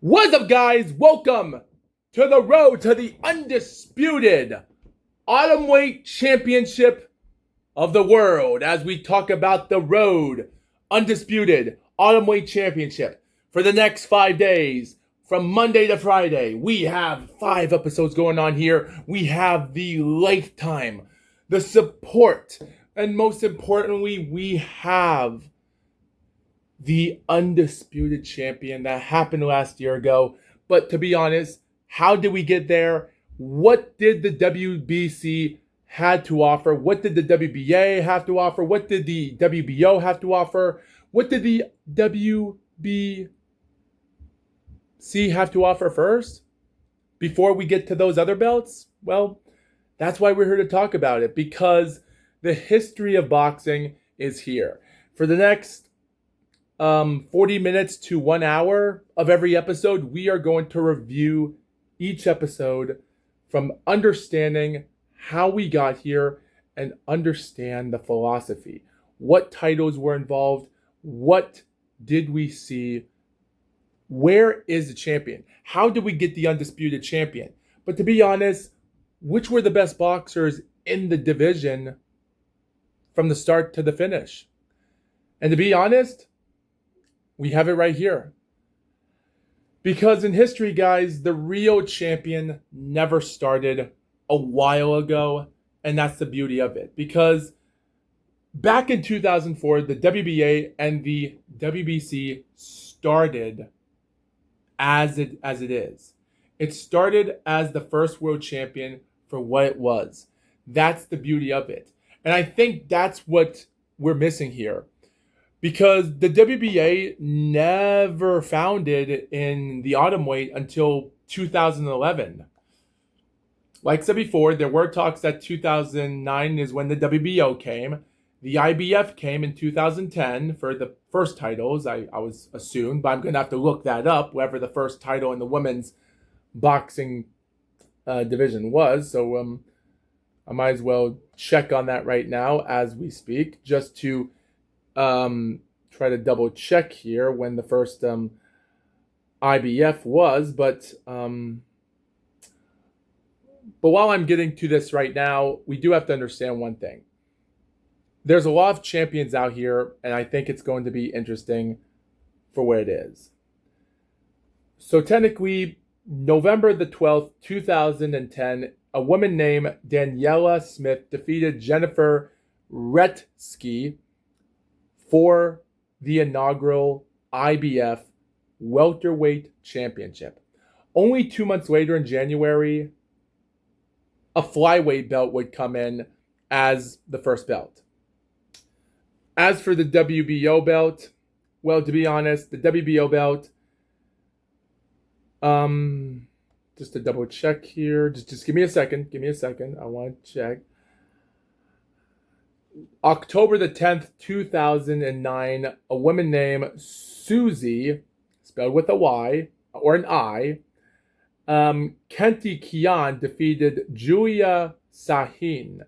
What's up, guys? Welcome to the road to the undisputed Atomweight Championship of the world as we talk about the road undisputed Atomweight Championship for the next 5 days from Monday to Friday. We have 5 episodes going on here. We have the lifetime, the support, and most importantly, we have the undisputed champion that happened last year ago. But to be honest, how did we get there? What did the WBC had to offer? What did the WBA have to offer? What did the WBO have to offer? What did the WBC have to offer first? Before we get to those other belts? Well, that's why we're here to talk about it, because the history of boxing is here. For the next 40 minutes to 1 hour of every episode, we are going to review each episode from understanding how we got here and understand the philosophy. What titles were involved? What did we see? Where is the champion? How did we get the undisputed champion? But to be honest, which were the best boxers in the division from the start to the finish? And to be honest, we have it right here. Because in history, guys, the real champion never started a while ago, and that's the beauty of it. Because back in 2004, the WBA and the WBC started as it is. It started as the first world champion for what it was. That's the beauty of it. And I think that's what we're missing here. Because the WBA never founded in the Atomweight until 2011. Like I said before, there were talks that 2009 is when the WBO came. The IBF came in 2010 for the first titles, I was assumed, but I'm going to have to look that up, whatever the first title in the women's boxing division was. So I might as well check on that right now as we speak, just to try to double check here when the first IBF was, but while I'm getting to this right now, we do have to understand one thing. There's a lot of champions out here, and I think it's going to be interesting for what it is. So technically, November the 12th, 2010, a woman named Daniela Smith defeated Jennifer Retsky for the inaugural IBF welterweight championship. Only 2 months later in January, a flyweight belt would come in as the first belt. As for the WBO belt, well, to be honest, the WBO belt, just to double check here, just give me a second, I want to check. October the 10th, 2009, a woman named Susie, spelled with a Y or an I, Kenti Kian defeated Julia Sahin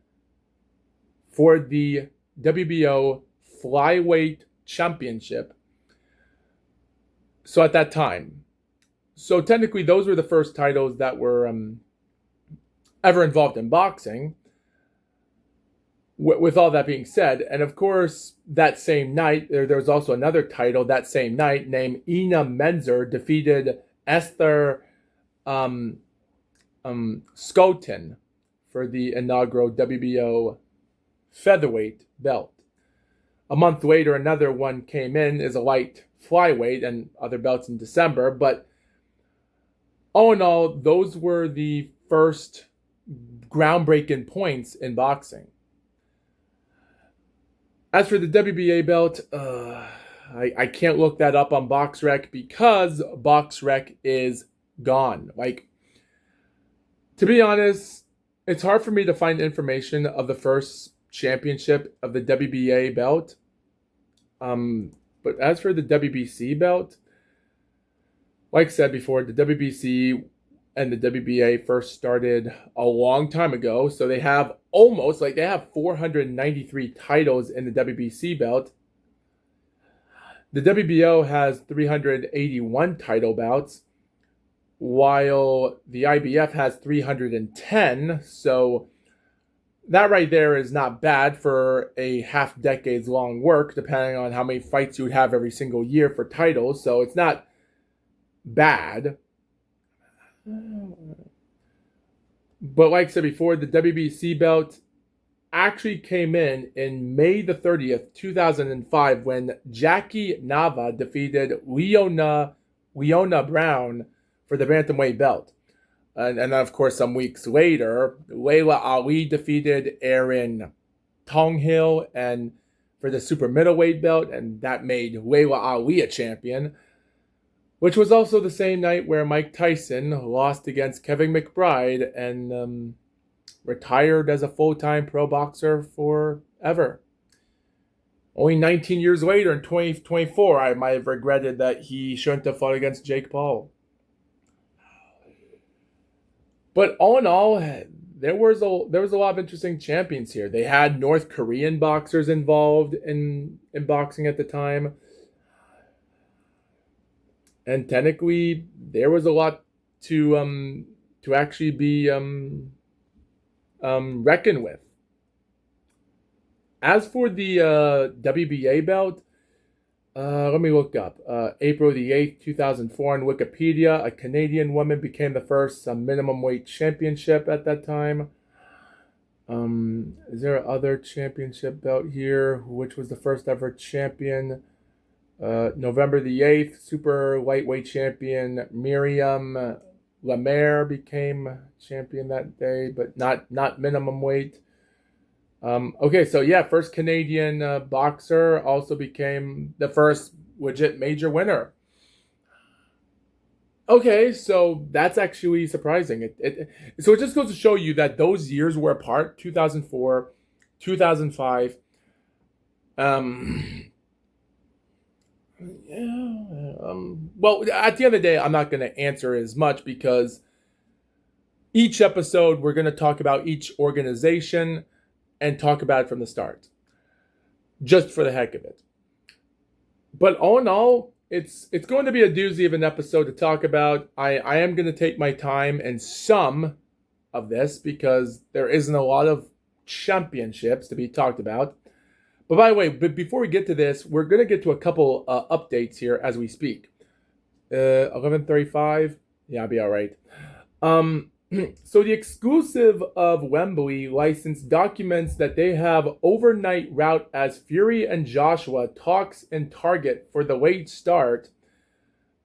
for the WBO Flyweight Championship. So at that time. So technically those were the first titles that were ever involved in boxing. With all that being said, and of course, that same night, there was also another title that same night named Ina Menzer defeated Esther Scoten for the inaugural WBO featherweight belt. A month later, another one came in as a light flyweight and other belts in December, but all in all, those were the first groundbreaking points in boxing. As for the WBA belt, I can't look that up on BoxRec because BoxRec is gone. Like, to be honest, it's hard for me to find information of the first championship of the WBA belt. But as for the WBC belt, like I said before, the WBC and the WBA first started a long time ago. So they have 493 titles in the WBC belt. The WBO has 381 title bouts. while the IBF has 310. So that right there is not bad for a half decade's long work, depending on how many fights you would have every single year for titles. So it's not bad. But like I said before, the WBC belt actually came in May the 30th, 2005, when Jackie Nava defeated Leona Brown for the bantamweight belt. And then, of course, some weeks later, Layla Ali defeated Erin Tonghill and for the super middleweight belt, and that made Layla Ali a champion, which was also the same night where Mike Tyson lost against Kevin McBride and retired as a full-time pro boxer forever. Only 19 years later, in 2024, I might have regretted that he shouldn't have fought against Jake Paul. But all in all, there was a lot of interesting champions here. They had North Korean boxers involved in boxing at the time. And technically, there was a lot to actually be reckoned with. As for the WBA belt, let me look up. April the 8th, 2004 on Wikipedia, a Canadian woman became the first minimum weight championship at that time. Is there other championship belt here? Which was the first ever champion? November the 8th, super lightweight champion Miriam Lemaire became champion that day, but not minimum weight. Okay, so yeah, first Canadian boxer, also became the first legit major winner. Okay, so that's actually surprising. So it just goes to show you that those years were apart, 2004, 2005. Well, at the end of the day, I'm not going to answer as much because each episode we're going to talk about each organization and talk about it from the start, just for the heck of it. But all in all, it's going to be a doozy of an episode to talk about. I am going to take my time in some of this because there isn't a lot of championships to be talked about. But by the way, before we get to this, we're going to get to a couple updates here as we speak. 11:35, yeah, I'll be all right. So the exclusive of Wembley license documents that they have overnight route as Fury and Joshua talks in target for the late start,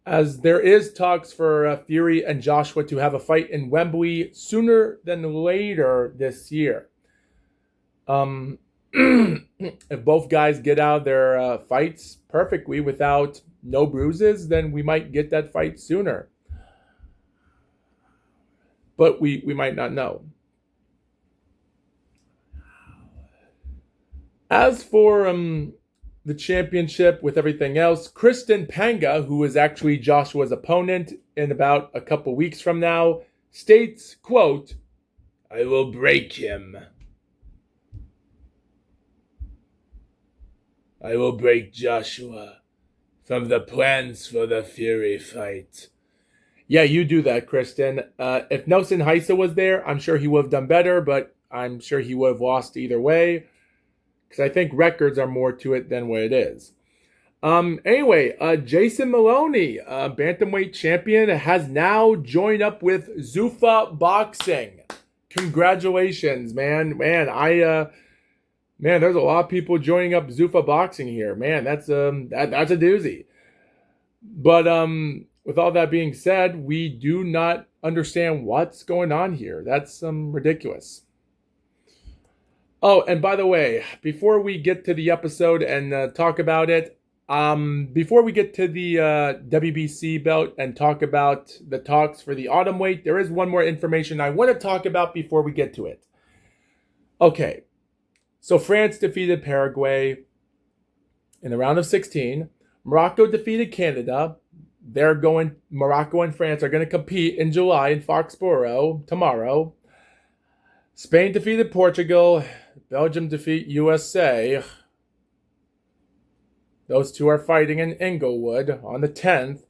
as there is talks for Fury and Joshua to have a fight in Wembley sooner than later this year. If both guys get out of their fights perfectly without no bruises, then we might get that fight sooner. But we might not know. As for the championship with everything else, Kristen Panga, who is actually Joshua's opponent in about a couple weeks from now, states, quote, "I will break him. I will break Joshua from the plans for the Fury fight." Yeah, you do that, Kristen. If Nelson Heisa was there, I'm sure he would have done better, but I'm sure he would have lost either way. Because I think records are more to it than what it is. Anyway, Jason Maloney, bantamweight champion, has now joined up with Zuffa Boxing. Congratulations, man. Man, there's a lot of people joining up Zuffa Boxing here. Man, that's a doozy. But with all that being said, we do not understand what's going on here. That's ridiculous. Oh, and by the way, before we get to the episode and talk about it, before we get to the WBC belt and talk about the talks for the Atomweight, there is one more information I want to talk about before we get to it. Okay, so France defeated Paraguay in the round of 16. Morocco defeated Canada. Morocco and France are going to compete in July in Foxborough tomorrow. Spain defeated Portugal. Belgium defeat USA. Those two are fighting in Inglewood on the 10th.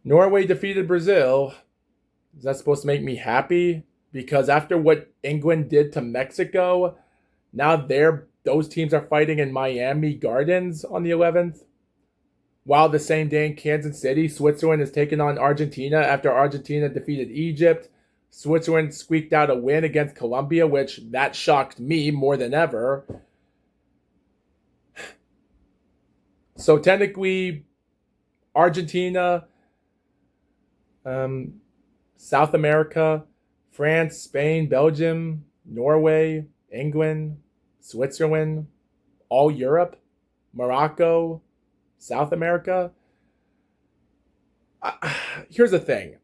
Norway defeated Brazil. Is that supposed to make me happy? Because after what England did to Mexico, now those teams are fighting in Miami Gardens on the 11th. While the same day in Kansas City, Switzerland is taking on Argentina after Argentina defeated Egypt. Switzerland squeaked out a win against Colombia, which that shocked me more than ever. So technically, Argentina, South America, France, Spain, Belgium, Norway, England, Switzerland, all Europe, Morocco, South America. Here's the thing.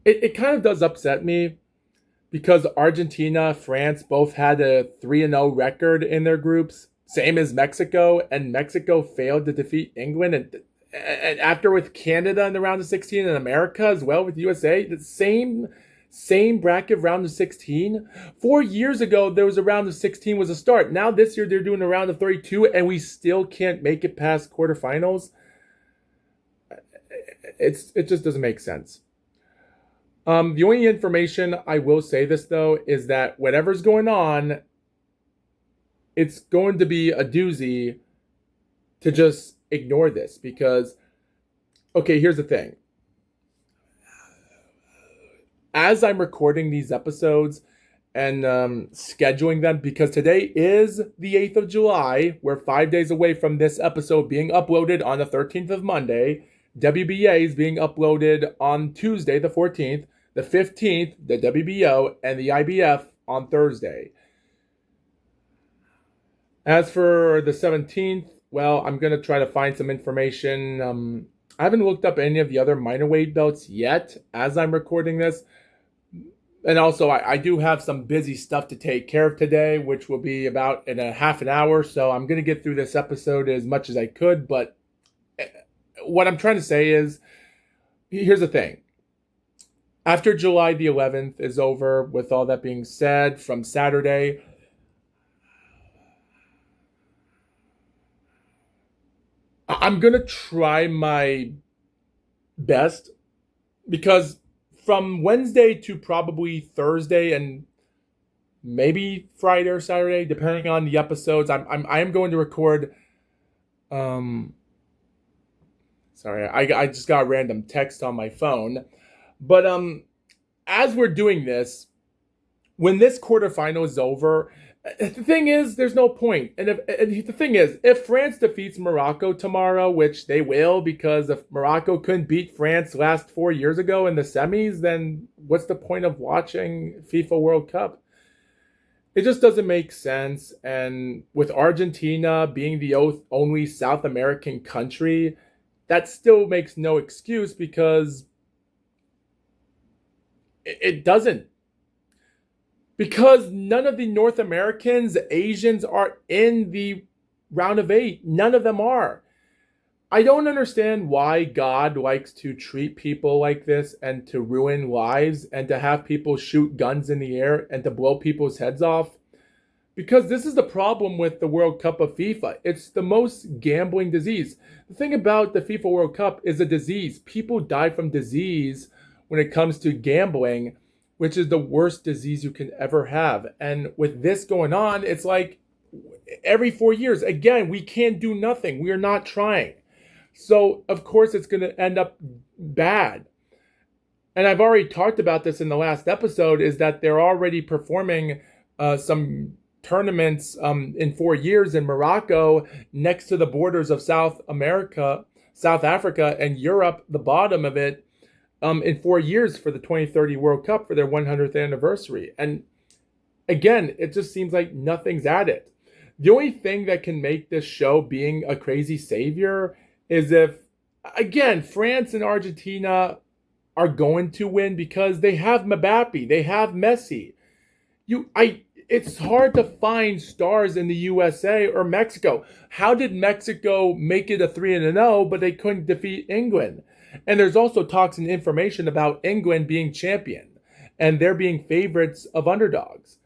It kind of does upset me because Argentina, France both had a 3-0 record in their groups, same as Mexico, and Mexico failed to defeat England. And after with Canada in the round of 16 and America as well with USA, the same bracket round of 16. 4 years ago, there was a round of 16 was a start. Now this year, they're doing a round of 32, and we still can't make it past quarterfinals. It just doesn't make sense. The only information I will say this, though, is that whatever's going on, it's going to be a doozy to just ignore this because, okay, here's the thing. As I'm recording these episodes and scheduling them, because today is the 8th of July, we're 5 days away from this episode being uploaded on the 13th of Monday. WBA is being uploaded on Tuesday, the 14th. The 15th, the WBO, and the IBF on Thursday. As for the 17th, well, I'm going to try to find some information. I haven't looked up any of the other minor weight belts yet as I'm recording this. And also, I do have some busy stuff to take care of today, which will be about in a half an hour. So I'm going to get through this episode as much as I could. But what I'm trying to say is, here's the thing. After July the 11th is over, with all that being said, from Saturday, I'm going to try my best because from Wednesday to probably Thursday and maybe Friday or Saturday, depending on the episodes, I am going to record. Sorry, I just got a random text on my phone. But as we're doing this, when this quarterfinal is over, the thing is, there's no point. And the thing is, if France defeats Morocco tomorrow, which they will, because if Morocco couldn't beat France last 4 years ago in the semis, then what's the point of watching FIFA World Cup? It just doesn't make sense. And with Argentina being the only South American country, that still makes no excuse because it doesn't. Because none of the North Americans, Asians are in the round of 8. None of them are. I don't understand why God likes to treat people like this and to ruin lives and to have people shoot guns in the air and to blow people's heads off. Because this is the problem with the World Cup of FIFA. It's the most gambling disease. The thing about the FIFA World Cup is a disease. People die from disease when it comes to gambling, which is the worst disease you can ever have. And with this going on, it's like every 4 years, again, we can't do nothing. We are not trying. So, of course, it's going to end up bad. And I've already talked about this in the last episode, is that they're already performing some tournaments in 4 years in Morocco next to the borders of South Africa, and Europe, the bottom of it, in 4 years for the 2030 World Cup for their 100th anniversary. And again, it just seems like nothing's at it. The only thing that can make this show being a crazy savior is if, again, France and Argentina are going to win because they have Mbappe, they have Messi. It's hard to find stars in the USA or Mexico. How did Mexico make it a 3-0, but they couldn't defeat England? And there's also talks and information about England being champion and they're being favorites of underdogs.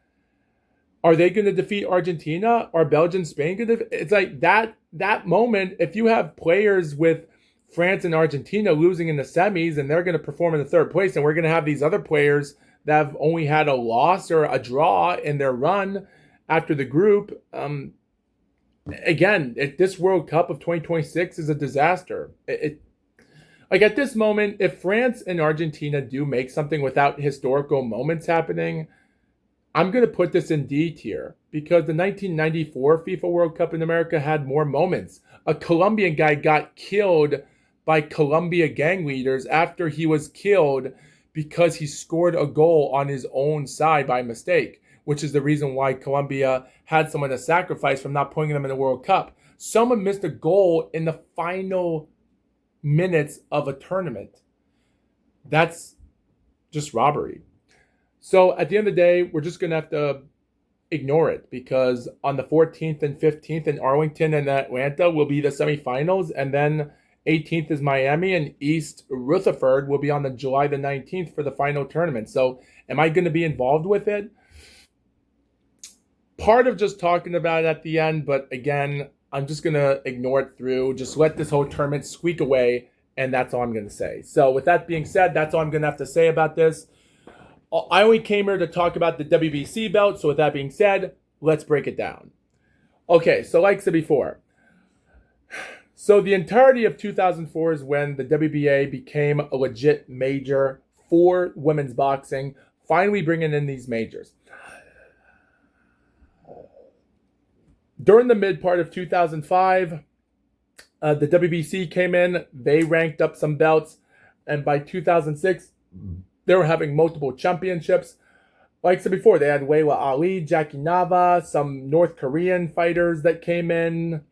Are they going to defeat Argentina? Are Belgium, Spain going to? It's like that moment, if you have players with France and Argentina losing in the semis, and they're going to perform in the third place, and we're going to have these other players that have only had a loss or a draw in their run after the group. Again, this World Cup of 2026 is a disaster. Like at this moment, if France and Argentina do make something without historical moments happening, I'm going to put this in D tier because the 1994 FIFA World Cup in America had more moments. A Colombian guy got killed by Colombia gang leaders after he was killed because he scored a goal on his own side by mistake, which is the reason why Colombia had someone to sacrifice from not putting them in the World Cup. Someone missed a goal in the final minutes of a tournament. That's just robbery. So at the end of the day, we're just going to have to ignore it because on the 14th and 15th in Arlington and Atlanta will be the semifinals, and then 18th is Miami, and East Rutherford will be on the July the 19th for the final tournament. So am I going to be involved with it? Part of just talking about it at the end, but again, I'm just going to ignore it through. Just let this whole tournament squeak away, and that's all I'm going to say. So with that being said, that's all I'm going to have to say about this. I only came here to talk about the WBC belt, so with that being said, let's break it down. Okay, so like I said before, so the entirety of 2004 is when the WBA became a legit major for women's boxing, finally bringing in these majors. During the mid part of 2005, the WBC came in, they ranked up some belts, and by 2006, they were having multiple championships. Like I said before, they had Weila Ali, Jackie Nava, some North Korean fighters that came in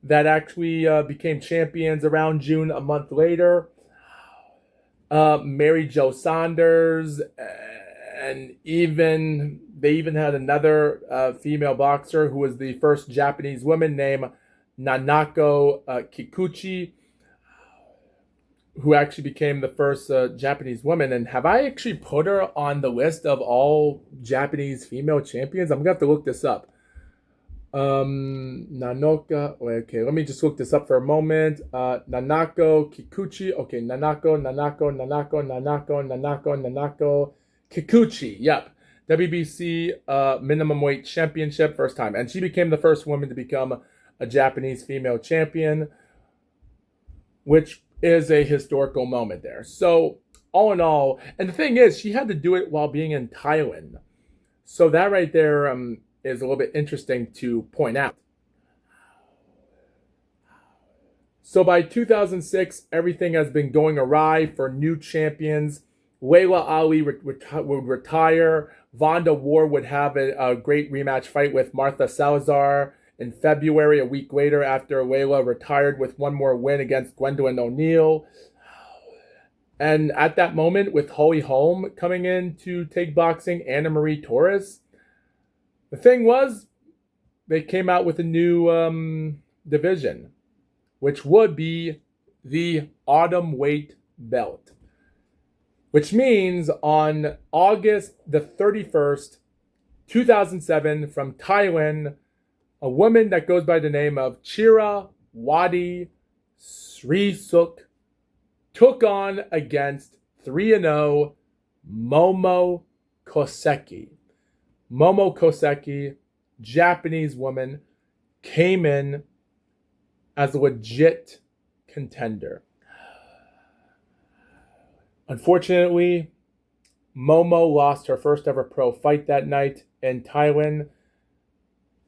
that actually became champions around June a month later. Mary Jo Saunders, and they even had another female boxer who was the first Japanese woman named Nanako Kikuchi, who actually became the first Japanese woman. And have I actually put her on the list of all Japanese female champions? I'm going to have to look this up. Nanoka. Okay, let me just look this up for a moment. Nanako Kikuchi. Okay, Nanako Kikuchi. Yep. WBC minimum weight championship, first time. And she became the first woman to become a Japanese female champion, which is a historical moment there. So all in all, and the thing is, she had to do it while being in Thailand. So that right there is a little bit interesting to point out. So by 2006, everything has been going awry for new champions. Weila Ali would retire. Vonda War would have a great rematch fight with Martha Salazar in February, a week later, after Weila retired with one more win against Gwendolyn O'Neill. And at that moment, with Holly Holm coming in to take boxing, Anna Marie Torres, the thing was, they came out with a new division, which would be the Atomweight belt. Which means on August the 31st, 2007, from Thailand, a woman that goes by the name of Chira Wadi Srisuk took on against 3-0 Momo Koseki. Momo Koseki, Japanese woman, came in as a legit contender. Unfortunately, Momo lost her first ever pro fight that night in Thailand.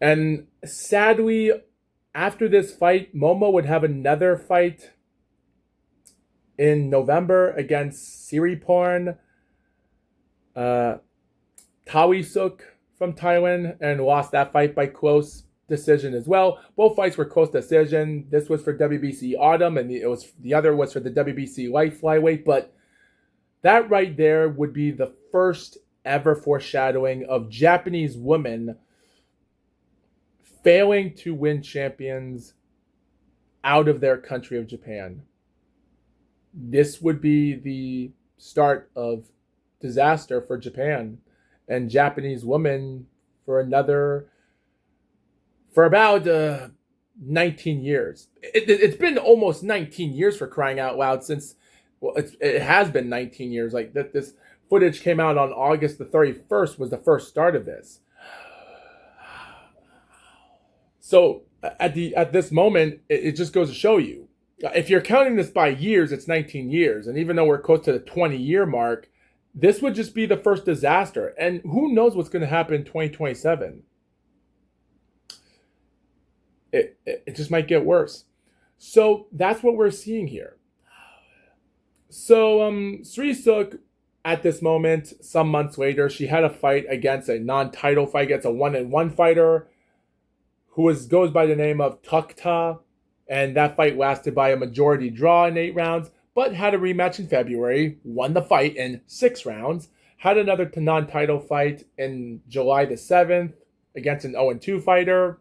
And sadly, after this fight, Momo would have another fight in November against Siriporn Tawisuk from Thailand, and lost that fight by close decision as well. Both fights were close decision. This was for WBC Autumn, and the other was for the WBC Light Flyweight. But that right there would be the first ever foreshadowing of Japanese women failing to win champions out of their country of Japan. This would be the start of disaster for Japan and Japanese women for about 19 years. It's been almost 19 years for crying out loud since, well, it has been 19 years. Like that, this footage came out on August the 31st was the first start of this. So at this moment, it just goes to show you, if you're counting this by years, it's 19 years. And even though we're close to the 20-year mark, this would just be the first disaster. And who knows what's going to happen in 2027? It just might get worse. So that's what we're seeing here. So Srisuk, at this moment, some months later, she had a fight against a non-title fight against a 1-1 fighter who goes by the name of Tukta. And that fight lasted by a majority draw in 8 rounds, but had a rematch in February, won the fight in 6 rounds, had another non-title fight in July the 7th against an 0-2 fighter.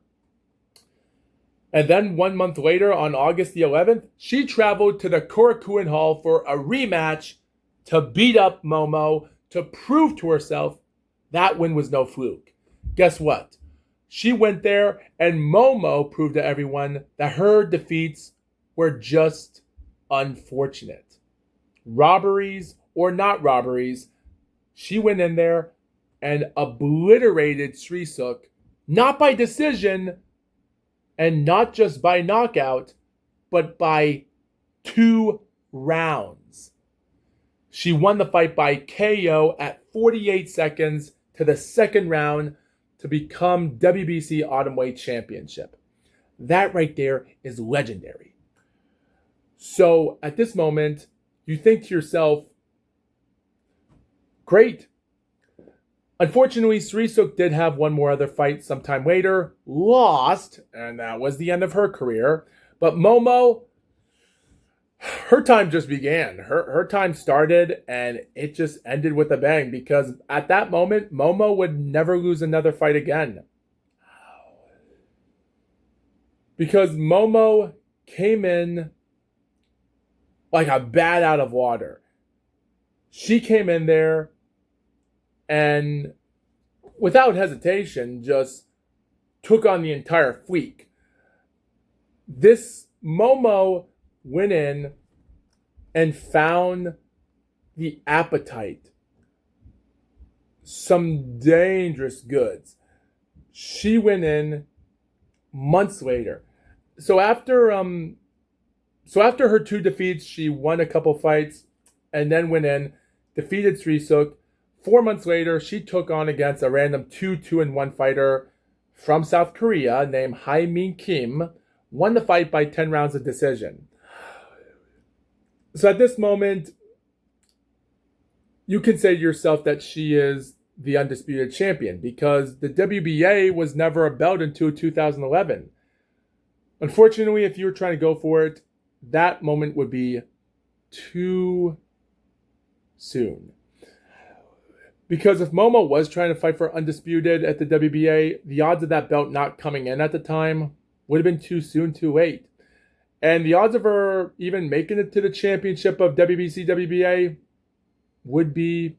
And then 1 month later, on August the 11th, she traveled to the Korakuen Hall for a rematch to beat up Momo to prove to herself that win was no fluke. Guess what? She went there and Momo proved to everyone that her defeats were just unfortunate. Robberies or not robberies, she went in there and obliterated Srisuk, not by decision and not just by knockout, but by 2 rounds. She won the fight by KO at 48 seconds to the 2nd round to become WBC Atomweight Championship. That right there is legendary. So at this moment, you think to yourself, great. Unfortunately, Srisuk did have one more other fight sometime later, lost, and that was the end of her career. But Momo, her time just began. Her time started, and it just ended with a bang, because at that moment, Momo would never lose another fight again. Because Momo came in like a bat out of water. She came in there and without hesitation just took on the entire fleet. This Momo went in and found the appetite, some dangerous goods. She went in months later. So after her 2 defeats, she won a couple fights and then went in, defeated Srisuk. 4 months later, she took on against a random 2-1 fighter from South Korea named Hae-Min Kim, won the fight by 10 rounds of decision. So at this moment, you can say to yourself that she is the undisputed champion, because the WBA was never a belt until 2011. Unfortunately, if you were trying to go for it, that moment would be too soon. Because if Momo was trying to fight for undisputed at the WBA, the odds of that belt not coming in at the time would have been too soon, too late. And the odds of her even making it to the championship of WBC, WBA would be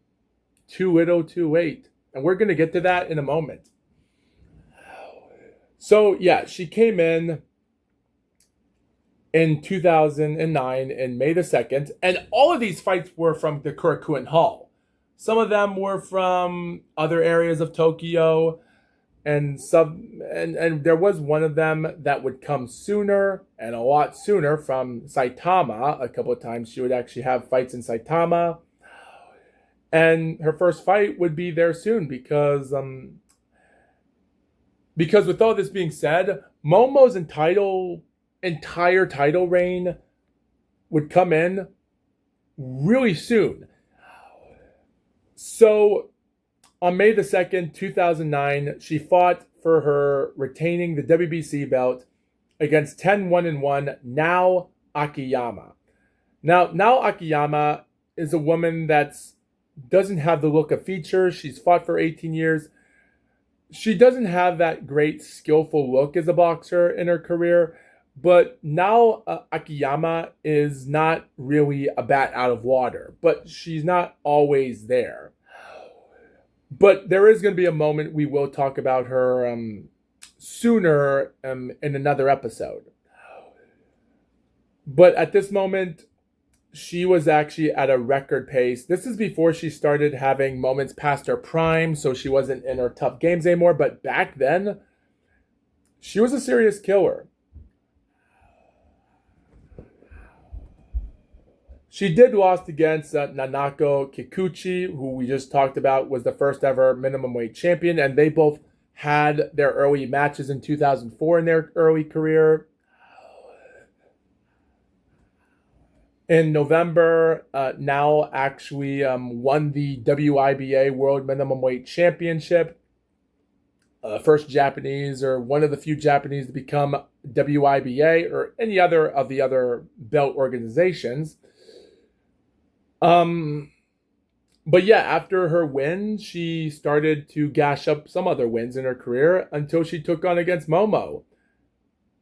too little, too late. And we're going to get to that in a moment. So, yeah, she came in 2009 in May the 2nd. And all of these fights were from the Korakuen Hall. Some of them were from other areas of Tokyo. And there was one of them that would come sooner and a lot sooner from Saitama. A couple of times she would actually have fights in Saitama. And her first fight would be there soon because with all this being said, Momo's entire title reign would come in really soon. So on May the 2nd, 2009, she fought for her retaining the WBC belt against 10-1-1 Nao Akiyama. Now Akiyama is a woman that doesn't have the look of features. She's fought for 18 years. She doesn't have that great skillful look as a boxer in her career, but Nao Akiyama is not really a bat out of water, but she's not always there. But there is going to be a moment we will talk about her sooner in another episode. But at this moment, she was actually at a record pace. This is before she started having moments past her prime, so she wasn't in her tough games anymore. But back then, she was a serious killer. She did lost against Nanako Kikuchi, who we just talked about was the first ever minimum weight champion, and they both had their early matches in 2004 in their early career. In November, now actually won the WIBA World Minimum Weight Championship. First Japanese, or one of the few Japanese to become WIBA or any other of the other belt organizations. But yeah, after her win, she started to gash up some other wins in her career until she took on against Momo.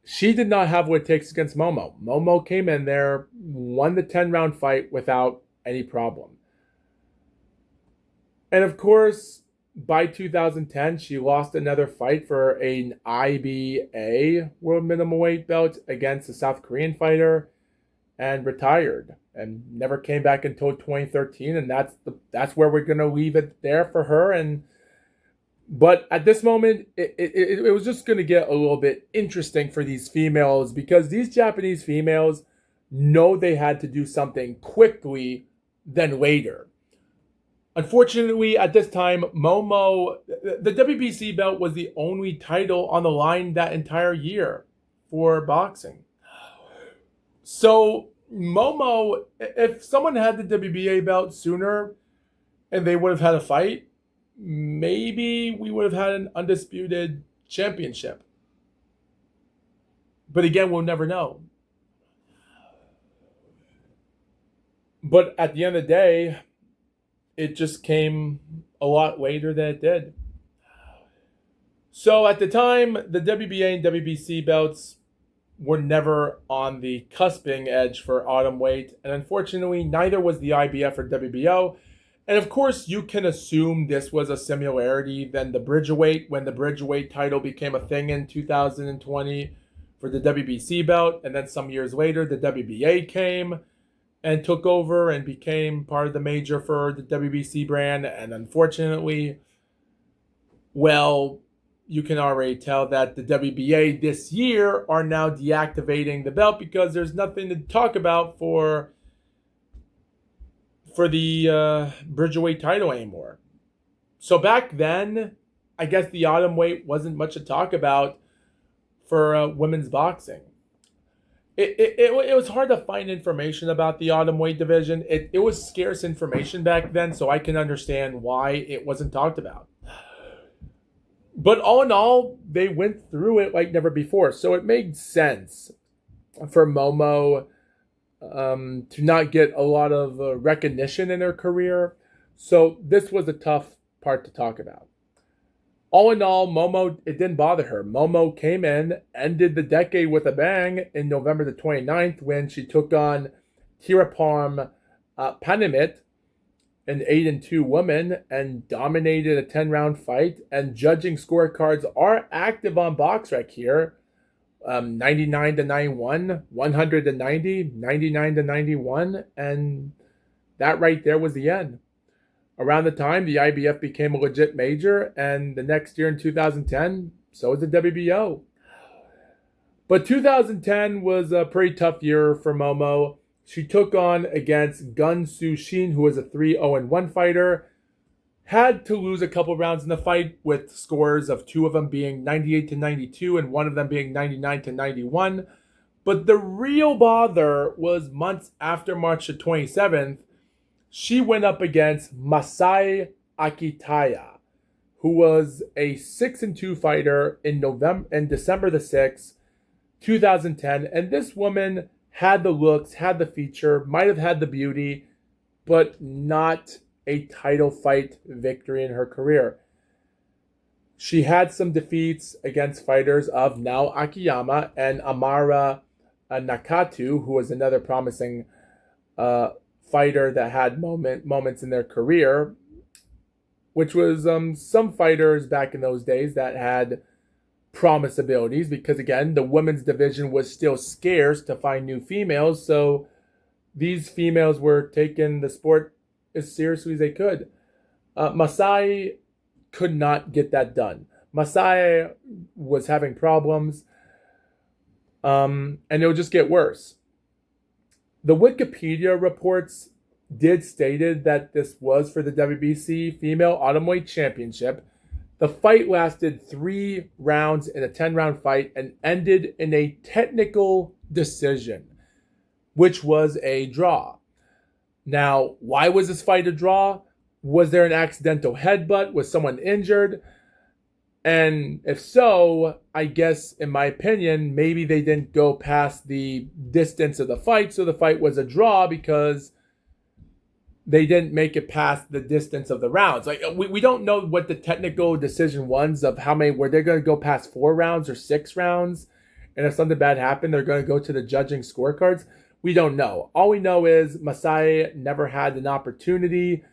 She did not have what it takes against Momo. Momo came in there, won the 10-round fight without any problem. And of course, by 2010, she lost another fight for an IBA World Minimum Weight belt against a South Korean fighter and retired and never came back until 2013. And that's where we're going to leave it there for her. But at this moment, it was just going to get a little bit interesting for these females, because these Japanese females know they had to do something quickly than later. Unfortunately, at this time, Momo, the WBC belt was the only title on the line that entire year for boxing. So Momo, if someone had the WBA belt sooner and they would have had a fight, maybe we would have had an undisputed championship. But again, we'll never know. But at the end of the day, it just came a lot later than it did. So at the time, the WBA and WBC belts were never on the cusping edge for Atomweight, and unfortunately, neither was the IBF or WBO. And of course, you can assume this was a similarity than the Bridgerweight, when the Bridgerweight title became a thing in 2020 for the WBC belt, and then some years later, the WBA came and took over and became part of the major for the WBC brand. And unfortunately, well, you can already tell that the WBA this year are now deactivating the belt because there's nothing to talk about for the Bridgerweight title anymore. So back then, I guess the Atomweight wasn't much to talk about for women's boxing. It was hard to find information about the Atomweight division. It was scarce information back then, so I can understand why it wasn't talked about. But all in all, they went through it like never before. So it made sense for Momo to not get a lot of recognition in her career. So this was a tough part to talk about. All in all, Momo, it didn't bother her. Momo came in, ended the decade with a bang in November the 29th when she took on Tirapam Panimit, an 8-2 woman, and dominated a 10-round fight. And judging scorecards are active on BoxRec here. 99 to 91, 100 to 90, 99 to 91, and that right there was the end. Around the time the IBF became a legit major, and the next year in 2010, so was the WBO. But 2010 was a pretty tough year for Momo. She took on against Gun Su Shin, who was a 3-0-1 fighter. Had to lose a couple rounds in the fight, with scores of two of them being 98 to 92 and one of them being 99 to 91. But the real bother was months after March the 27th. She went up against Masai Akitaya, who was a 6-2 fighter in December the 6th, 2010. And this woman had the looks, had the feature, might have had the beauty, but not a title fight victory in her career. She had some defeats against fighters of Nao Akiyama and Amara Nakatu, who was another promising fighter that had moments in their career, which was some fighters back in those days that had promise abilities because, again, the women's division was still scarce to find new females. So these females were taking the sport as seriously as they could. Masai could not get that done. Masai was having problems, and it would just get worse. The Wikipedia reports did stated that this was for the WBC Female Atomweight Championship. The fight lasted 3 rounds in a 10-round fight and ended in a technical decision, which was a draw. Now, why was this fight a draw? Was there an accidental headbutt? Was someone injured? And if so, I guess, in my opinion, maybe they didn't go past the distance of the fight, so the fight was a draw because they didn't make it past the distance of the rounds. Like we don't know what the technical decision was of how many, were they going to go past 4 rounds or 6 rounds? And if something bad happened, they're going to go to the judging scorecards. We don't know. All we know is Masai never had an opportunity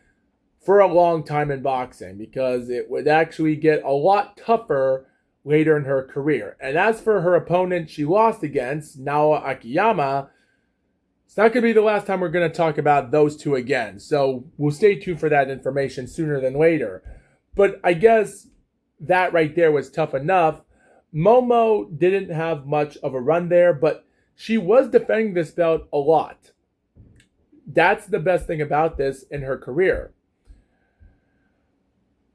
for a long time in boxing because it would actually get a lot tougher later in her career. And as for her opponent she lost against, Naoya Akiyama, it's not going to be the last time we're going to talk about those two again. So we'll stay tuned for that information sooner than later. But I guess that right there was tough enough. Momo didn't have much of a run there, but she was defending this belt a lot. That's the best thing about this in her career.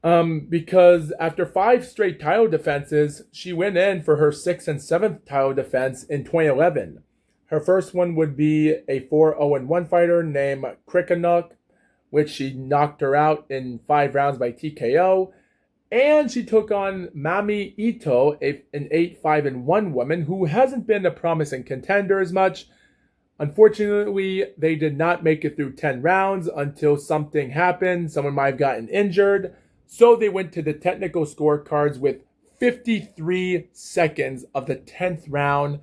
Because after 5 straight title defenses, she went in for her 6th and 7th title defense in 2011. Her first one would be a 4-0-1 fighter named Krikanuk, which she knocked her out in 5 rounds by TKO. And she took on Mami Ito, an 8-5-1 woman who hasn't been a promising contender as much. Unfortunately, they did not make it through 10 rounds until something happened. Someone might have gotten injured. So they went to the technical scorecards with 53 seconds of the 10th round.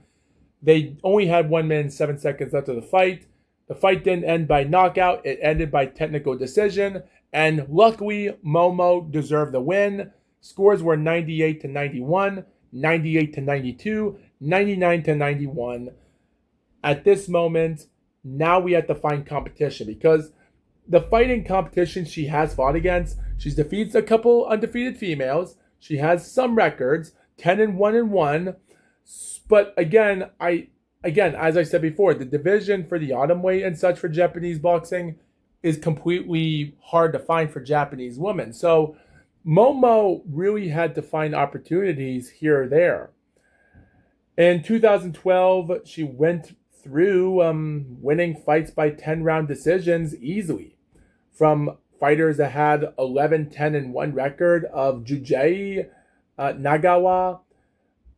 They only had 1 minute and 7 seconds left of the fight. The fight didn't end by knockout. It ended by technical decision. And luckily, Momo deserved the win. Scores were 98-91, 98-92, 99-91. At this moment, now we have to find competition because the fighting competition she has fought against, she's defeated a couple undefeated females. She has some records, 10-1-1. But again, as I said before, the division for the atomweight and such for Japanese boxing is completely hard to find for Japanese women. So Momo really had to find opportunities here or there. In 2012, she went through winning fights by 10-round decisions easily from fighters that had 11-10-1 record of Jujei Nagawa,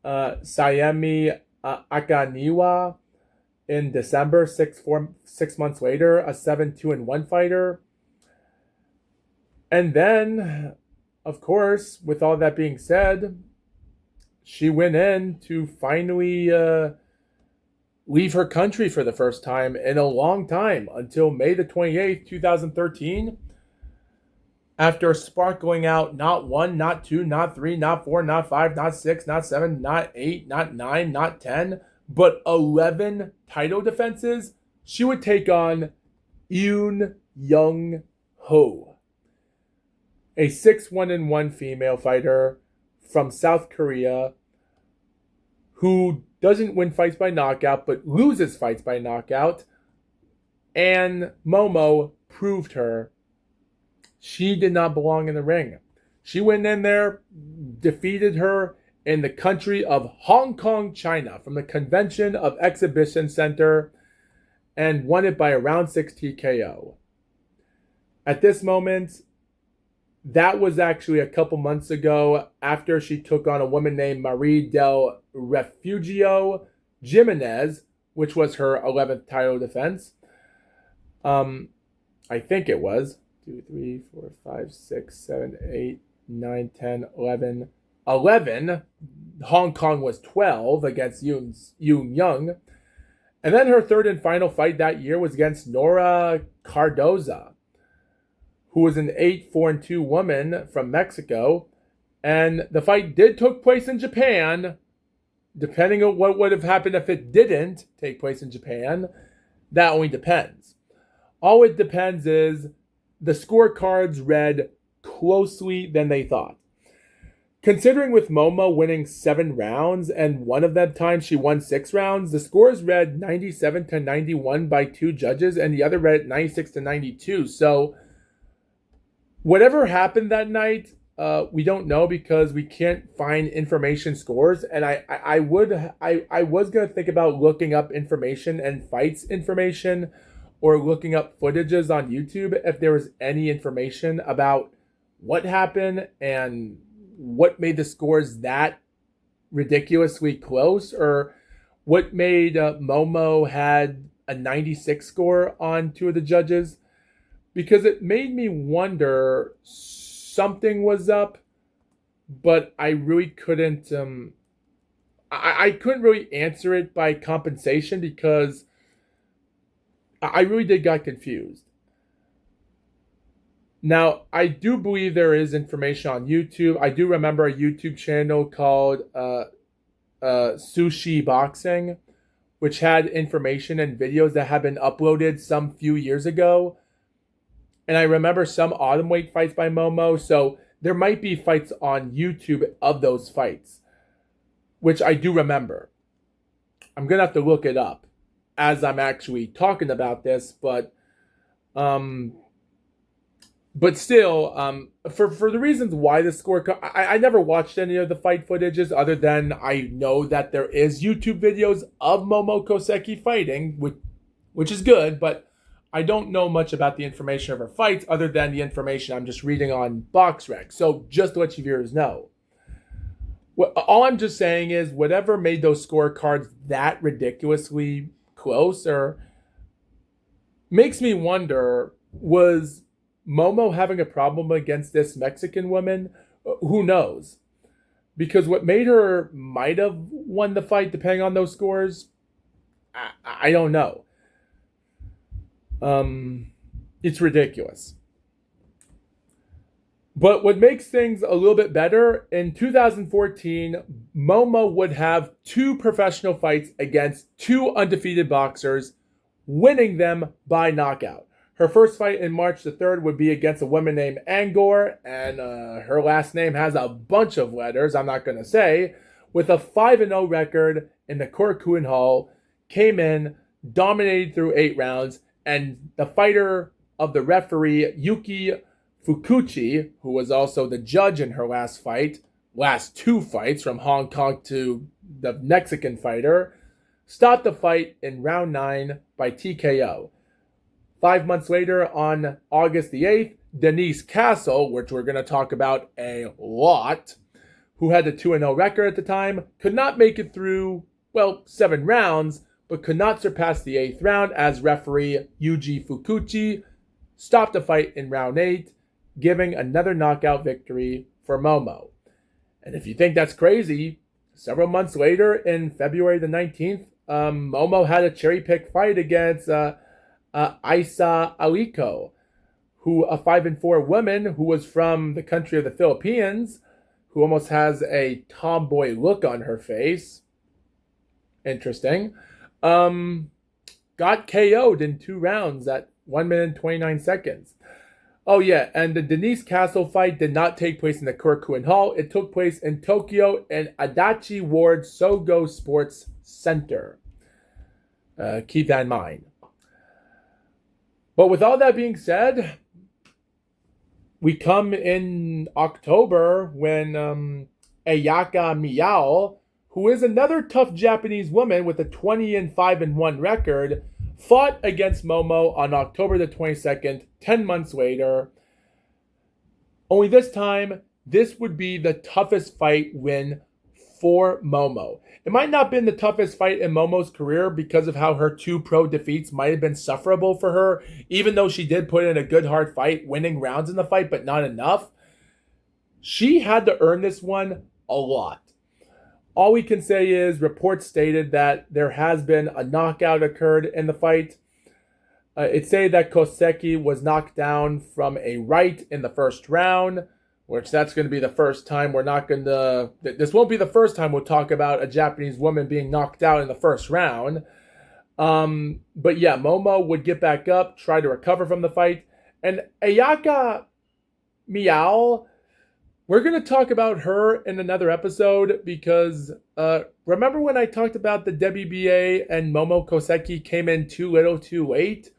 Sayemi Akaniwa. In December, 6 months later, a 7-2-1 fighter. And then, of course, with all that being said, she went in to finally leave her country for the first time in a long time until May the 28th, 2013. After sparkling out not 1, not 2, not 3, not 4, not 5, not 6, not 7, not 8, not 9, not 10, but 11 title defenses, she would take on Yoon Young Ho, a 6-1-1 female fighter from South Korea who doesn't win fights by knockout but loses fights by knockout. And Momo proved her she did not belong in the ring. She went in there, defeated her in the country of Hong Kong, China, from the Convention of Exhibition Center, and won it by a round 6 TKO. At this moment, that was actually a couple months ago after she took on a woman named Marie del Refugio Jimenez, which was her 11th title defense. I think it was 2, 3, 4, 5, 6, 7, 8, 9, 10, 11. 11. Hong Kong was 12 against Yoon Young. And then her third and final fight that year was against Nora Cardoza, who was an 8-4-2 woman from Mexico. And the fight did took place in Japan. Depending on what would have happened if it didn't take place in Japan, that only depends. All it depends is the scorecards read closely than they thought. Considering with Momo winning 7 rounds and one of them times she won 6 rounds, the scores read 97-91 by 2 judges and the other read 96-92. So whatever happened that night, we don't know because we can't find information scores. And I was gonna think about looking up information and fights information, or looking up footages on YouTube if there was any information about what happened and what made the scores that ridiculously close, or what made Momo had a 96 score on 2 of the judges, because it made me wonder something was up, but I really couldn't I couldn't really answer it by compensation because I really did got confused. Now, I do believe there is information on YouTube. I do remember a YouTube channel called Sushi Boxing, which had information and videos that had been uploaded some few years ago. And I remember some Atomweight fights by Momo, so there might be fights on YouTube of those fights, which I do remember. I'm going to have to look it up as I'm actually talking about this, but still, for the reasons why the score, I never watched any of the fight footages other than I know that there is YouTube videos of Momo Koseki fighting, which is good, but I don't know much about the information of her fights other than the information I'm just reading on BoxRec. So just to let you viewers know. All I'm just saying is whatever made those scorecards that ridiculously close, or makes me wonder, was Momo having a problem against this Mexican woman? Who knows? Because what made her might have won the fight, depending on those scores, I don't know. It's ridiculous. But what makes things a little bit better, in 2014, Momo would have 2 professional fights against 2 undefeated boxers, winning them by knockout. Her first fight in March the 3rd would be against a woman named Angor, and her last name has a bunch of letters, I'm not going to say, with a 5-0 record in the Korakuen Hall, came in, dominated through 8 rounds, and the fighter of the referee, Yuki Fukuchi, who was also the judge in her last 2 fights from Hong Kong to the Mexican fighter, stopped the fight in round 9 by TKO. 5 months later, on August the 8th, Denise Castle, which we're going to talk about a lot, who had a 2-0 record at the time, could not make it through, 7 rounds, but could not surpass the 8th round as referee Yuji Fukuchi stopped the fight in round 8, giving another knockout victory for Momo. And if you think that's crazy, several months later, in February the 19th, Momo had a cherry-pick fight against Isa Aliko, who a 5-4 woman who was from the country of the Philippines, who almost has a tomboy look on her face. Interesting. Got KO'd in 2 rounds at 1 minute and 29 seconds. Oh yeah, and the Denise Castle fight did not take place in the Korakuen Hall. It took place in Tokyo in Adachi Ward Sogo Sports Center. Keep that in mind. But with all that being said, we come in October when Ayaka Miyao, who is another tough Japanese woman with a 20-5-1 record, fought against Momo on October the 22nd, 10 months later. Only this time, this would be the toughest fight win for Momo. It might not have been the toughest fight in Momo's career because of how her 2 pro defeats might have been sufferable for her, even though she did put in a good hard fight, winning rounds in the fight, but not enough. She had to earn this one a lot. All we can say is reports stated that there has been a knockout occurred in the fight. It say that Koseki was knocked down from a right in the first round, which that's going to be the first time we're not going to... This won't be the first time we'll talk about a Japanese woman being knocked out in the first round. But yeah, Momo would get back up, try to recover from the fight. And Ayaka Miao, we're going to talk about her in another episode because remember when I talked about the WBA and Momo Koseki came in too little too late?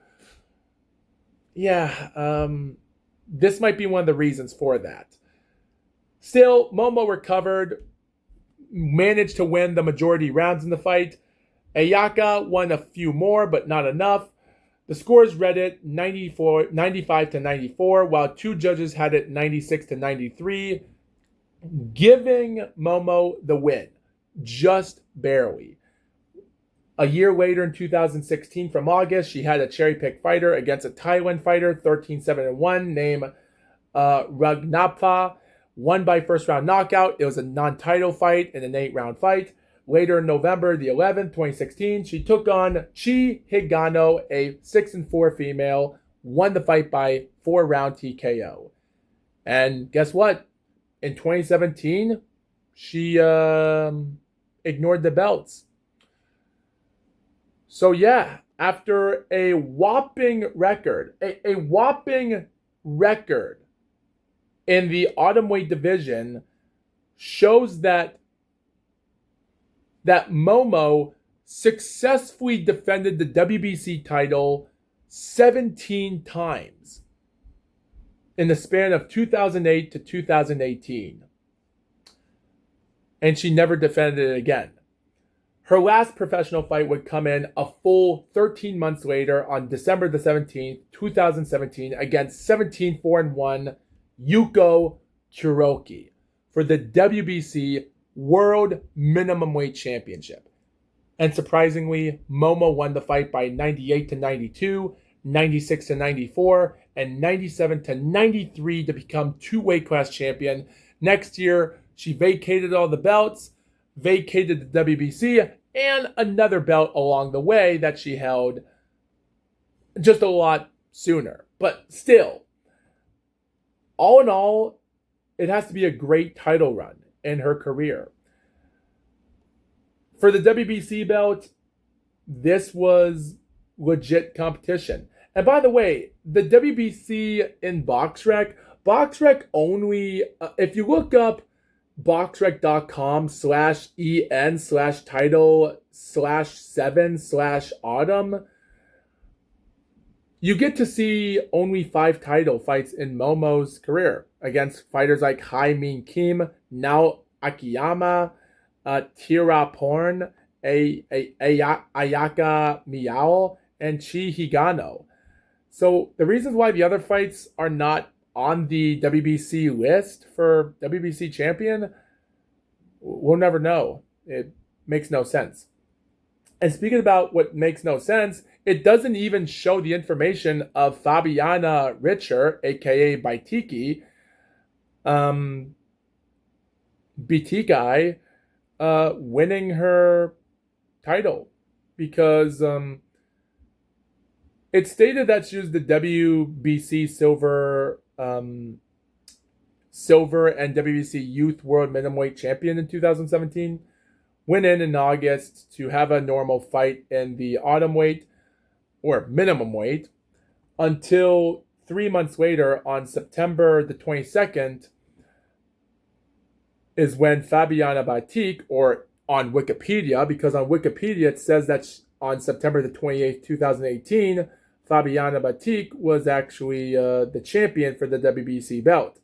Yeah, this might be one of the reasons for that. Still, Momo recovered, managed to win the majority rounds in the fight. Ayaka won a few more, but not enough. The scores read it 95 to 94, while two judges had it 96 to 93, giving Momo the win, just barely. A year later in 2016, from August, she had a cherry-pick fighter against a Thailand fighter, 13-7-1, named Ragnapha, won by first-round knockout. It was a non-title fight in an 8-round fight. Later in November the 11th, 2016, she took on Chi Higano, a 6-4 female, won the fight by 4-round TKO. And guess what? In 2017, she ignored the belts. So yeah, after a whopping record, a whopping record in the Atomweight division shows that Momo successfully defended the WBC title 17 times in the span of 2008 to 2018. And she never defended it again. Her last professional fight would come in a full 13 months later on December the 17th, 2017 against 17-4-1 Yuko Kuroki for the WBC World Minimum Weight Championship. And surprisingly, Momo won the fight by 98 to 92, 96 to 94, and 97 to 93 to become two weight class champion. Next year, she vacated all the belts, vacated the WBC, and another belt along the way that she held just a lot sooner. But still, all in all, it has to be a great title run in her career. For the WBC belt, this was legit competition. And by the way, the WBC in BoxRec only, if you look up boxrec.com/en/title/7/autumn, you get to see only 5 title fights in Momo's career against fighters like Hai Min Kim, Nao Akiyama, Tira Porn, Ayaka Miao, and Chi Higano. So the reasons why the other fights are not on the WBC list for WBC champion, we'll never know. It makes no sense. And speaking about what makes no sense, it doesn't even show the information of Fabiana Richer, aka Baitiki, BTKI, winning her title, because it stated that she was the WBC silver and WBC Youth World Minimum Champion in 2017. Went in August to have a normal fight in the Atomweight or minimum weight until 3 months later on September the 22nd is when Fabiana Batik, or on Wikipedia, because on Wikipedia it says that on September the 28th, 2018, Fabiana Batik was actually the champion for the WBC belt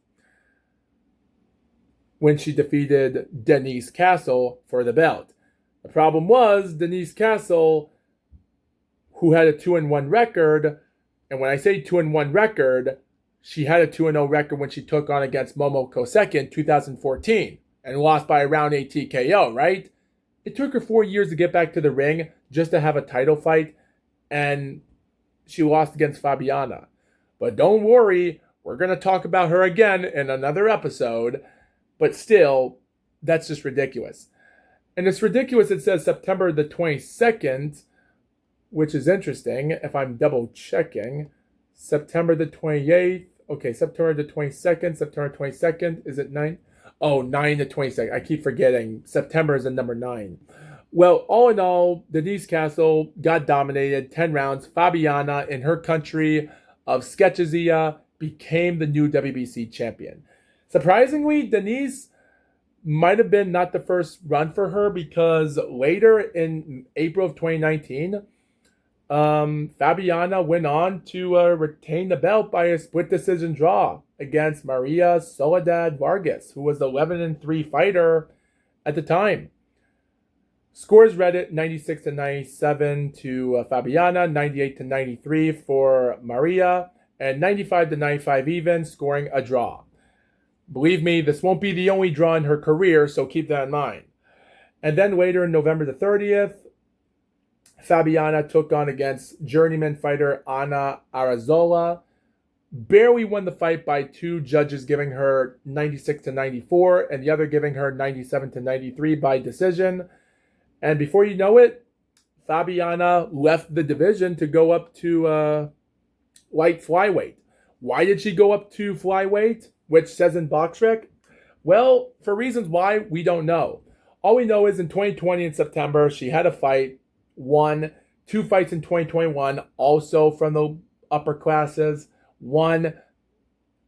when she defeated Denise Castle for the belt. The problem was Denise Castle, who had a 2-1 record, and when I say 2-1 record, she had a 2-0 record when she took on against Momo Koseki in 2014 and lost by a round 8 TKO, right? It took her 4 years to get back to the ring just to have a title fight, and she lost against Fabiana. But don't worry, we're going to talk about her again in another episode. But still, that's just ridiculous. And it's ridiculous it says September the 22nd, which is interesting if I'm double checking. September the 28th, Okay, September the 22nd. September 22nd. Is it 9? Oh, 9 to 22nd. I keep forgetting. September is the number 9. Well, all in all, Denise Castle got dominated 10 rounds. Fabiana, in her country of Sketchazia, became the new WBC champion. Surprisingly, Denise might have been not the first run for her, because later in April of 2019, Fabiana went on to retain the belt by a split decision draw against Maria Soledad Vargas, who was the 11-3 fighter at the time. Scores read it 96 to 97 to Fabiana, 98 to 93 for Maria, and 95 to 95 even, scoring a draw. Believe me, this won't be the only draw in her career, so keep that in mind. And then later, November the 30th, Fabiana took on against journeyman fighter Ana Arazola. Barely won the fight by 2 judges giving her 96 to 94, and the other giving her 97 to 93 by decision. And before you know it, Fabiana left the division to go up to light flyweight. Why did she go up to flyweight, which says in BoxRec? Well, for reasons why, we don't know. All we know is in 2020 in September, she had a fight, won. 2 fights in 2021, also from the upper classes, won.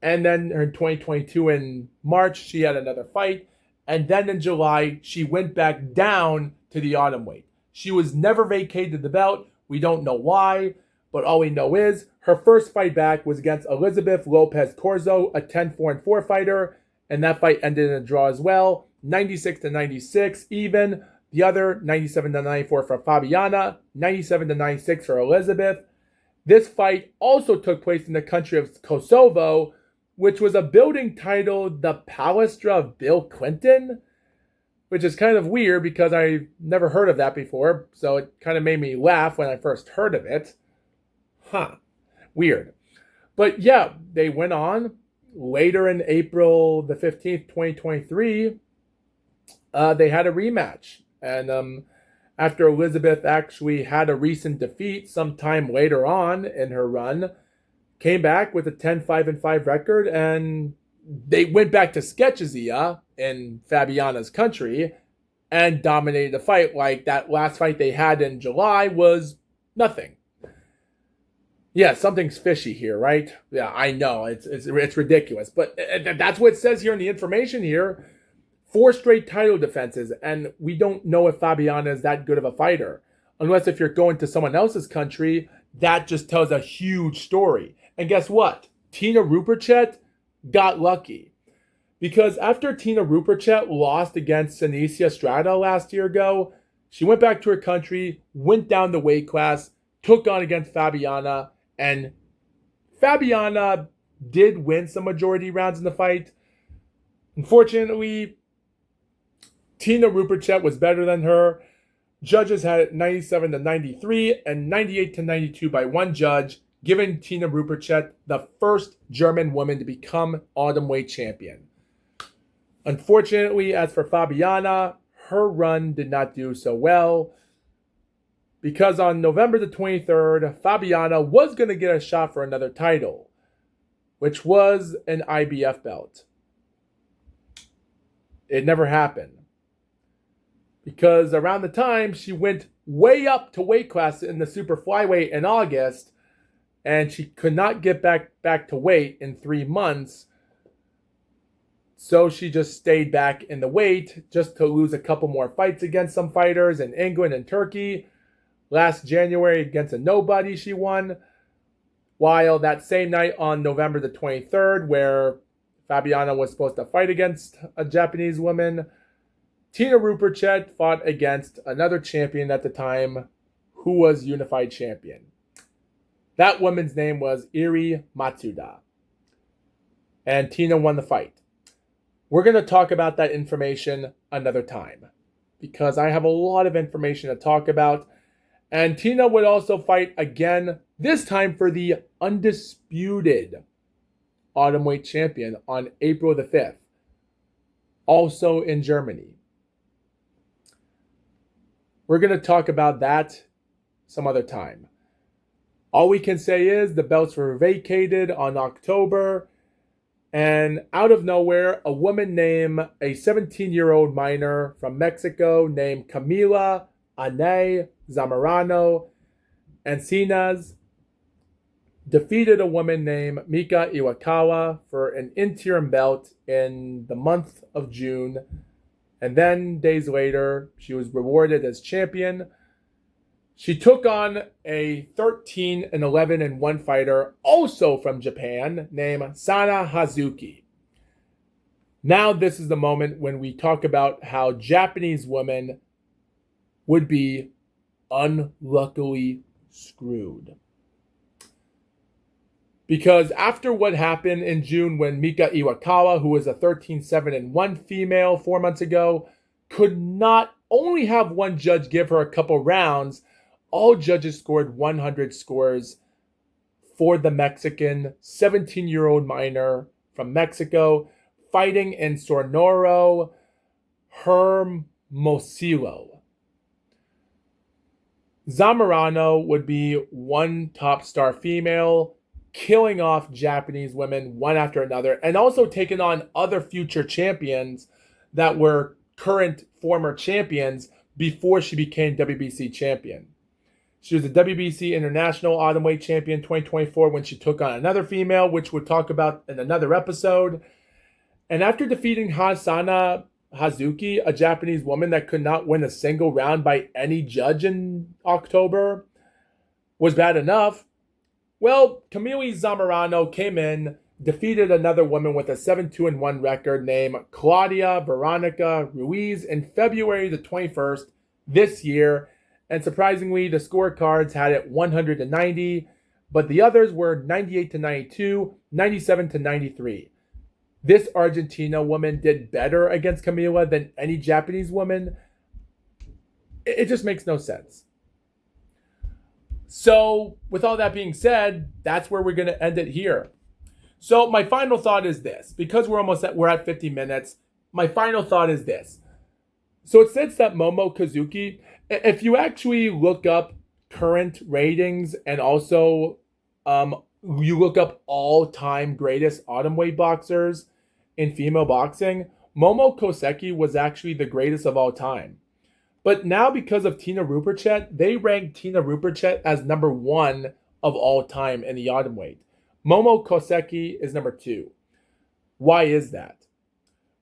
And then in 2022 in March, she had another fight. And then in July, she went back down to the Atomweight. She was never vacated the belt. We don't know why, but all we know is her first fight back was against Elizabeth Lopez Corzo, a 10-4-4 fighter, and that fight ended in a draw as well, 96 to 96 even. The other 97 to 94 for Fabiana, 97 to 96 for Elizabeth. This fight also took place in the country of Kosovo, which was a building titled the Palestra of Bill Clinton, which is kind of weird because I've never heard of that before, so it kind of made me laugh when I first heard of it. Weird. But yeah, they went on. Later in April the 15th, 2023, they had a rematch. And after Elizabeth actually had a recent defeat sometime later on in her run, came back with a 10-5-5 record, and they went back to Sketchazia in Fabiana's country and dominated the fight. Like that last fight they had in July was nothing. Yeah, something's fishy here, right? Yeah, I know. It's ridiculous. But that's what it says here in the information here. 4 straight title defenses, and we don't know if Fabiana is that good of a fighter. Unless if you're going to someone else's country, that just tells a huge story. And guess what? Tina Ruperchet got lucky. Because after Tina Ruperchet lost against Senicia Strata last year ago, she went back to her country, went down the weight class, took on against Fabiana, and Fabiana did win some majority rounds in the fight. Unfortunately, Tina Ruperchet was better than her. Judges had it 97 to 93 and 98 to 92 by one judge, giving Tina Ruperchet the first German woman to become Atomweight champion. Unfortunately, as for Fabiana, her run did not do so well, because on November the 23rd, Fabiana was going to get a shot for another title, which was an IBF belt. It never happened. Because around the time she went way up to weight class in the super flyweight in August, and she could not get back to weight in 3 months, so she just stayed back in the weight just to lose a couple more fights against some fighters in England and Turkey. Last January against a nobody she won, while that same night on November the 23rd, where Fabiana was supposed to fight against a Japanese woman, Tina Ruperchet fought against another champion at the time who was unified champion. That woman's name was Iri Matsuda. And Tina won the fight. We're going to talk about that information another time, because I have a lot of information to talk about. And Tina would also fight again, this time for the undisputed Atomweight champion on April the 5th, also in Germany. We're going to talk about that some other time. All we can say is the belts were vacated on October, and out of nowhere, a woman named a 17-year-old minor from Mexico named Camila Ane Zamorano Encinas defeated a woman named Mika Iwakawa for an interim belt in the month of June. And then days later, she was rewarded as champion. She took on a 13-11-1 fighter, also from Japan, named Sana Hazuki. Now this is the moment when we talk about how Japanese women would be unluckily screwed. Because after what happened in June when Mika Iwakawa, who was a 13-7-1 female 4 months ago, could not only have one judge give her a couple rounds, all judges scored 100 scores for the Mexican 17-year-old minor from Mexico, fighting in Sonora, Hermosillo. Zamorano would be one top star female, killing off Japanese women one after another, and also taking on other future champions that were current former champions before she became WBC champion. She was the WBC International Atomweight Champion 2024 when she took on another female, which we'll talk about in another episode. And after defeating Sana Hazuki, a Japanese woman that could not win a single round by any judge in October, was bad enough. Well, Camila Zamorano came in, defeated another woman with a 7-2-1 record named Claudia Veronica Ruiz in February the 21st this year. And surprisingly, the scorecards had it 190, but the others were 98-92, 97-93. This Argentina woman did better against Camila than any Japanese woman. It just makes no sense. So, with all that being said, that's where we're going to end it here. So, my final thought is this. Because we're at 50 minutes, my final thought is this. So, it says that Momo Kosuke, if you actually look up current ratings and also you look up all-time greatest atomweight boxers in female boxing, Momo Kosuke was actually the greatest of all time. But now because of Tina Rupert, they ranked Tina Rupert as number 1 of all time in the atomweight. Momo Kosuke is number 2. Why is that?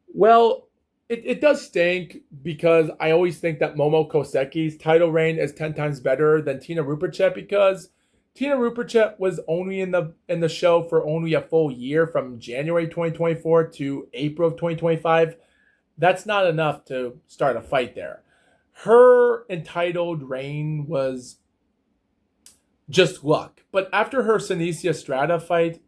Well, it does stink because I always think that Momo Kosuke's title reign is 10 times better than Tina Rupert because Tina Rupert was only in the show for only a full year from January 2024 to April of 2025. That's not enough to start a fight there. Her entitled reign was just luck. But after her Senicia Strata fight,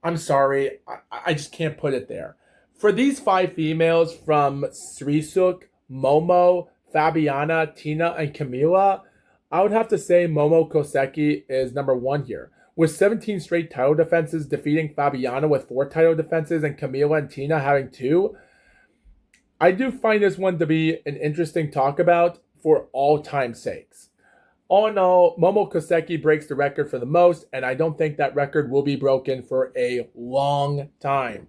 I'm sorry, I just can't put it there. For these 5 females from Srisuk, Momo, Fabiana, Tina, and Camila, I would have to say Momo Kosuke is number 1 here. With 17 straight title defenses, defeating Fabiana with 4 title defenses, and Camila and Tina having 2, I do find this one to be an interesting talk about for all time sakes. All in all, Momo Kosuke breaks the record for the most, and I don't think that record will be broken for a long time.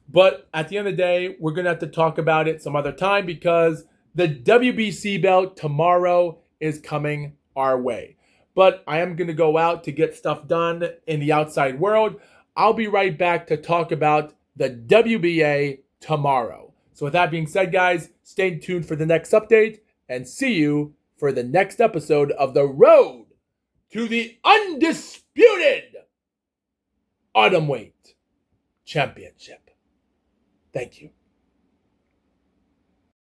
But at the end of the day, we're going to have to talk about it some other time because the WBC belt tomorrow is coming our way. But I am going to go out to get stuff done in the outside world. I'll be right back to talk about the WBA tomorrow. So with that being said, guys, stay tuned for the next update and see you for the next episode of The Road to the Undisputed Atomweight Championship. Thank you.